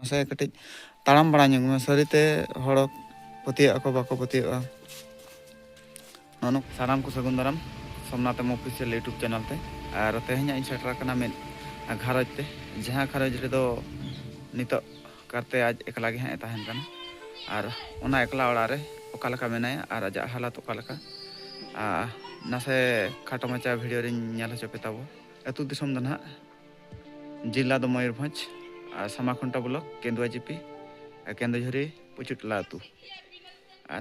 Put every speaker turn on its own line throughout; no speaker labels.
Masa ketik talam barang yang masari te horok putih aku bako putih Nonok salam ku sagun daram somnate official YouTube channel te ar tehnya insider kana men gharoj te jaha gharoj redo nitok karte aj ekla ge ha tahen kana ar ona ekla ora re okala ka menaya ar aja halat okala ka nase khato macha video rin nyala chope tabo etu disom dana jilla do Mayurbhanj Samakhunta blok Kendua GP Kendujhari Puchutla atu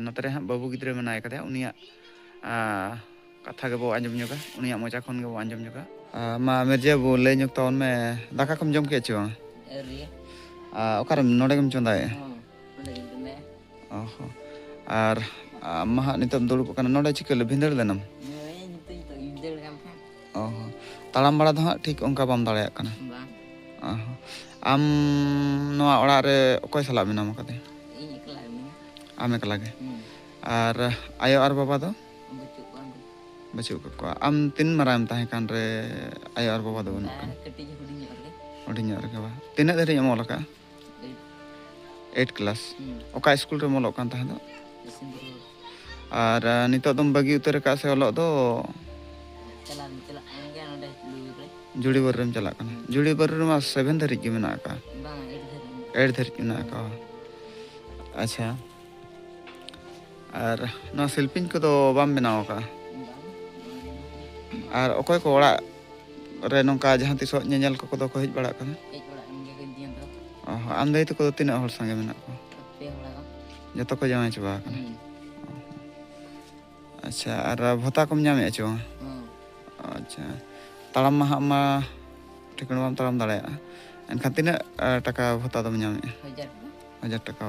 notare ha babu gidre menaya kada unia kata gebo anjom nyoga unia mocha khon gebo anjom nyoga ma merje bo le nyok ton me daka kom jom ke chu okar node gem chondae oh ar maha nitam duluk kana node chikele bhindar lenam oh talam bala do ha thik onka bam daleyak kana am noa ora re okoy sala menam kate am ekla ge ar ayo ar baba do bachuk ko am tin maram tahe kan re ayo ar baba do banu kan huding re ba tinak dari amol ka 8 class oka school re molok kan tahe do ar nitok dom bagi utar ka se olok do judi bar rem chalak kana judi bar ma 7 dhari gi mena ka 8 dhari mena ka acha ar no selpin ko do bam benaw ka ar okoy ko ora re nongka jahan tiso nyanyal ko do ko hej bada kana am dai to ko tinak hor sange mena ko joto ko jamai coba kana acha ar bhota kom nyame acho acha talam ma tikon bam talam dale enkhan tinak taka bhota do nyame 1000 taka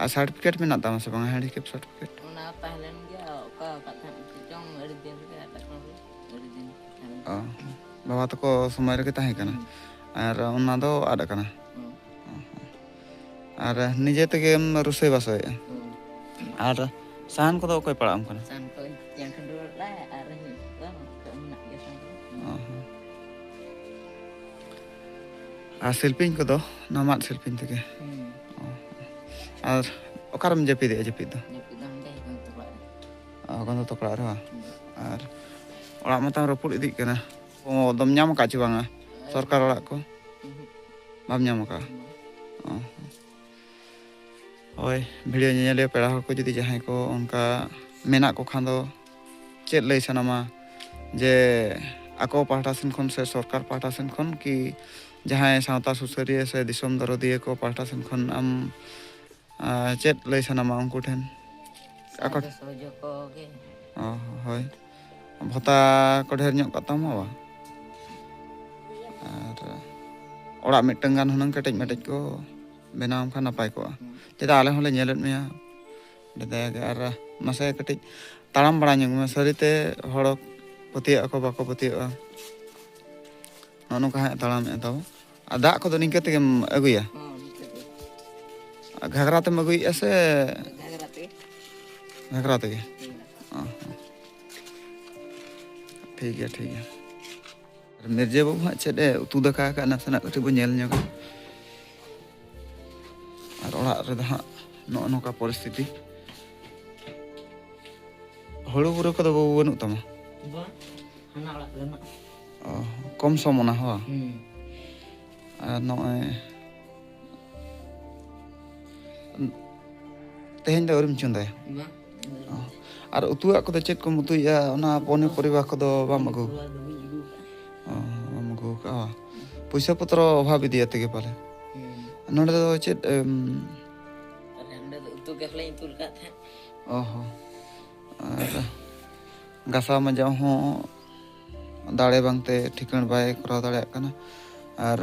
ar certificate mena tama se bang handicap certificate
ona tahlen ge oka katha chong adi din ge takon adi din
baba to ko somay re tahe kana ar ona do ada kana ar nije tege rusoi basoy ar sahan ko do koy padam kana
san ko yang kendul la ar ni ba ko nak ge san
ar selpin ko do namat selpin tege ar okaram japid do
ni pidam de ko
kon to kala ra ar orak mata ropul idik kana o dom nyam ka chu banga sarkar orak ko bam nyam ka oi video nyele pera ko jodi jahay ko onka menak ko khan do chet lay sanama je ako pahta sen khon se sarkar pahta sen khon ki jahay sawta susariya se disom darodiye ko pahta sen khon am chet lay sanama onku then
ako sojo ko ge
hoi bhota ko dher nyok ka tama ba ar orak mitang gan hunang ketej metej ko benam khan napai ko cheda ale hole nyelet meya daya ge ar mase ketej talam bara nyok me sarite horok putih ako bako putih nonu ka talam e tabo ada ko do ningka tegem aguya Ghaghara ते मगुई ऐसे घाघरा ते ठीक है मिर्जे बाबू हाँ चेदे उतु दका का नासना कटी बो nail ᱧᱚᱜ ar orak re ha no noka परिस्थिति holu buru ko do banu tama
ba hana orak lena
kom somona ho ar no teheng da urim chundai
ba
ar utuak ko do chet ko mutuya ona pone poriba ko do bam agu bam agu ka puisa potro obhabi dia tege pale nonde do chet
nonde do utu ge hlei tul ka the
ar gasa ma jaw ho dare bangte thikan bai kora dare kana ar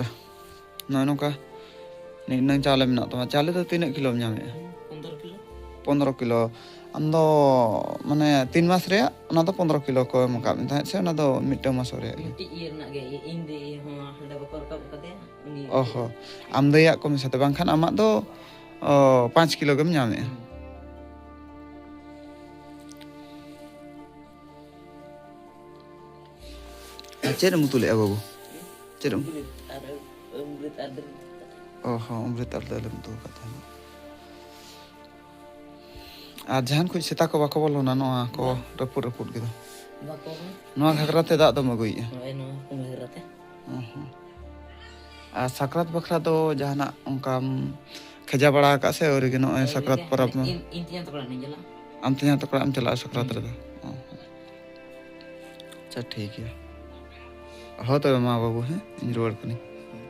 noka ni nang chale mena tama chale do tinak kilo nyame 15 kilo ando mane 3 mas re ona do 15 kilo ko em ka min se ona do mitang mas re
ti ir na ge inde ho handa bakor ka kade uni
am do yak ko misate bang khan amak do 5 kilo gem nyame chere mutule babu chere
umrit ada
ᱦᱚᱸ ᱚᱢᱨᱤᱛ ᱟᱞᱮᱢ ᱫᱩ ᱠᱟᱛ ᱛᱟᱦᱮᱱᱟ ᱟᱨ ᱡᱟᱦᱟᱱ ᱠᱚ ᱥᱮᱛᱟ ᱠᱚ ᱵᱟᱠᱚ ᱵᱚᱞᱚᱱᱟ ᱱᱚᱣᱟ ᱠᱚ ᱨᱟᱹᱯᱩᱫ ᱠᱮᱫᱟ
ᱵᱟᱠᱚ
ᱱᱚᱣᱟ ᱜᱷᱟᱜᱽᱨᱟ ᱛᱮ ᱫᱟᱜ ᱫᱚᱢ ᱟᱹᱜᱩᱭᱮᱫᱼᱟ
ᱦᱳᱭ ᱱᱚᱣᱟ ᱠᱩᱢᱤᱨ ᱨᱟᱛᱮ
ᱟᱨ ᱥᱟᱠᱨᱟᱛ ᱵᱟᱠᱷᱨᱟ ᱫᱚ ᱡᱟᱦᱟᱱᱟᱜ ᱚᱱᱠᱟᱢ ᱠᱷᱮᱡᱟ ᱵᱟᱲᱟ ᱟᱠᱟᱫ ᱥᱮ ᱟᱹᱣᱨᱤ ᱜᱮ ᱱᱚᱜᱼᱚᱭ ᱥᱟᱠᱨᱟᱛ ᱯᱚᱨᱚᱵᱽ ᱢᱟ
ᱤᱧ ᱛᱮᱭᱟᱝ ᱛᱟᱠᱚ ᱚᱲᱟᱜ ᱤᱧ ᱪᱟᱞᱟᱜᱼᱟ
ᱟᱢ ᱛᱮᱧᱟᱝ ᱛᱟᱠᱚ ᱚᱲᱟᱜ ᱮᱢ ᱪᱟᱞᱟᱜᱼᱟ ᱥᱟᱠᱨᱟᱛ ᱨᱮᱫᱚ ᱟᱪᱪᱷᱟ ᱴᱷᱤक ᱜᱮᱭᱟ ᱦᱳ ᱛᱚᱵᱮ ᱢᱟ ᱵᱟᱹᱵᱩ ᱦᱮᱸ ᱤᱧ ᱨᱩᱣᱟᱹᱲ ᱠᱟᱹᱱᱟᱹᱧ